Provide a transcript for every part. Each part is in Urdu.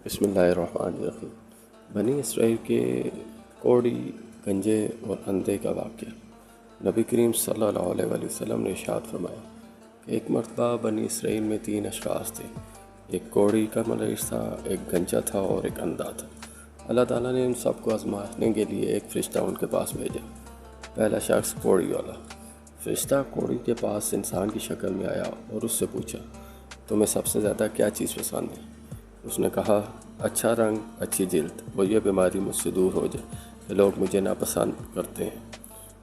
بسم اللہ الرحمن الرحیم۔ بنی اسرائیل کے کوڑی، گنجے اور اندھے کا واقعہ۔ نبی کریم صلی اللہ علیہ وسلم نے ارشاد فرمایا کہ ایک مرتبہ بنی اسرائیل میں 3 اشخاص تھے۔ ایک کوڑی کا مریض تھا، ایک گنجا تھا اور ایک اندھا تھا۔ اللہ تعالیٰ نے ان سب کو آزمانے کے لیے ایک فرشتہ ان کے پاس بھیجا۔ پہلا شخص کوڑی والا۔ فرشتہ کوڑی کے پاس انسان کی شکل میں آیا اور اس سے پوچھا، تمہیں سب سے زیادہ کیا چیز پسند ہے؟ اس نے کہا، اچھا رنگ، اچھی جلد اور یہ بیماری مجھ سے دور ہو جائے کہ لوگ مجھے ناپسند کرتے ہیں۔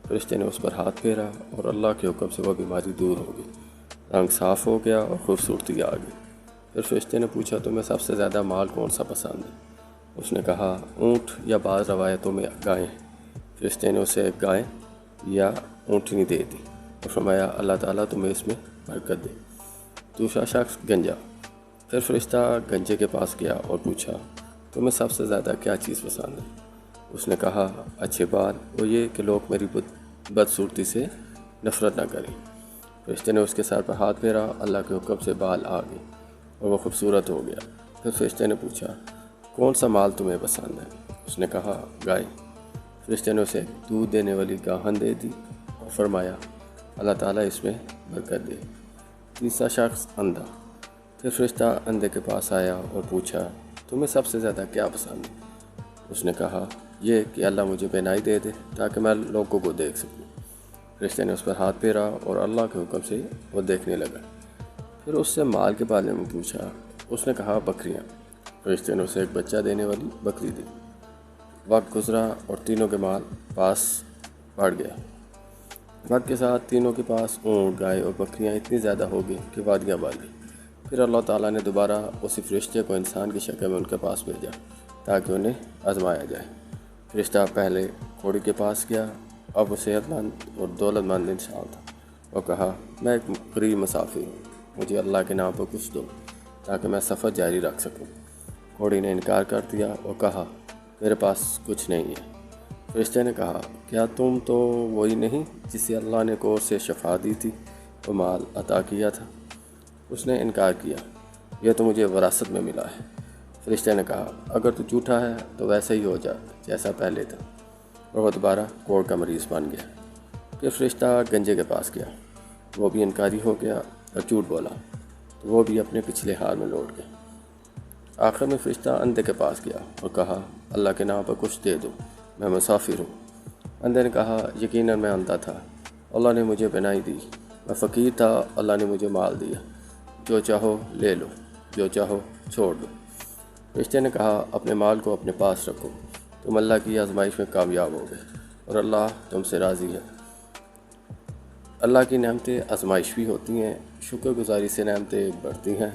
فرشتے نے اس پر ہاتھ پھیرا اور اللہ کے حکم سے وہ بیماری دور ہو گئی۔ رنگ صاف ہو گیا اور خوبصورتی آ گئی۔ پھر فرشتے نے پوچھا، تمہیں سب سے زیادہ مال کون سا پسند ہے؟ اس نے کہا، اونٹ یا بعض روایتوں میں گائیں۔ فرشتے نے اسے ایک گائے یا اونٹنی دے دی اور فرمایا، اللہ تعالیٰ تمہیں اس میں برکت دے۔ دوسرا شخص گنجا۔ پھر فرشتہ گنجے کے پاس گیا اور پوچھا، تمہیں سب سے زیادہ کیا چیز پسند ہے؟ اس نے کہا، اچھے بال اور یہ کہ لوگ میری بدصورتی سے نفرت نہ کریں۔ فرشتے نے اس کے سر پر ہاتھ پھیرا، اللہ کے حکم سے بال آ گئے اور وہ خوبصورت ہو گیا۔ پھر فرشتے نے پوچھا، کون سا مال تمہیں پسند ہے؟ اس نے کہا، گائے۔ فرشتے نے اسے دودھ دینے والی گاہن دے دی اور فرمایا، اللہ تعالیٰ اس میں برکت دے۔ تیسرا شخص اندھا۔ پھر فرشتہ اندھے کے پاس آیا اور پوچھا، تمہیں سب سے زیادہ کیا پسند ہے؟ اس نے کہا، یہ کہ اللہ مجھے بینائی دے دے تاکہ میں لوگوں کو دیکھ سکوں۔ فرشتے نے اس پر ہاتھ پھیرا اور اللہ کے حکم سے وہ دیکھنے لگا۔ پھر اس سے مال کے بارے میں پوچھا۔ اس نے کہا، بکریاں۔ فرشتے نے اسے ایک بچہ دینے والی بکری دی۔ وقت گزرا اور تینوں کے مال پاس بڑھ گیا۔ وقت کے ساتھ تینوں کے پاس اونٹ، گائے اور بکریاں اتنی زیادہ ہو گئی کہ وادیاں بڑھ گئیں۔ پھر اللہ تعالیٰ نے دوبارہ اسی فرشتے کو انسان کی شکل میں ان کے پاس بھیجا تاکہ انہیں آزمایا جائے۔ فرشتہ پہلے کوڑی کے پاس گیا۔ اب وہ صحت مند اور دولت مند انسان تھا۔ وہ کہا، میں ایک غریب مسافر ہوں، مجھے اللہ کے نام پر کچھ دو تاکہ میں سفر جاری رکھ سکوں۔ کوڑی نے انکار کر دیا اور کہا، میرے پاس کچھ نہیں ہے۔ فرشتے نے کہا، کیا تم تو وہی نہیں جسے اللہ نے کوڑ سے شفا دی تھی اور مال عطا کیا تھا؟ اس نے انکار کیا، یہ تو مجھے وراثت میں ملا ہے۔ فرشتے نے کہا، اگر تو جھوٹا ہے تو ویسا ہی ہو جا جیسا پہلے تھا، اور وہ دوبارہ کوڑ کا مریض بن گیا۔ پھر فرشتہ گنجے کے پاس گیا۔ وہ بھی انکاری ہو گیا اور جھوٹ بولا، تو وہ بھی اپنے پچھلے حال میں لوٹ گیا۔ آخر میں فرشتہ اندھے کے پاس گیا اور کہا، اللہ کے نام پر کچھ دے دو، میں مسافر ہوں۔ اندھے نے کہا، یقیناً میں اندھا تھا، اللہ نے مجھے بینائی دی۔ میں فقیر تھا، اللہ نے مجھے مال دیا، جو چاہو لے لو، جو چاہو چھوڑ دو۔ فرشتے نے کہا، اپنے مال کو اپنے پاس رکھو، تم اللہ کی آزمائش میں کامیاب ہو گئے اور اللہ تم سے راضی ہے۔ اللہ کی نعمتیں آزمائش بھی ہوتی ہیں، شکر گزاری سے نعمتیں بڑھتی ہیں۔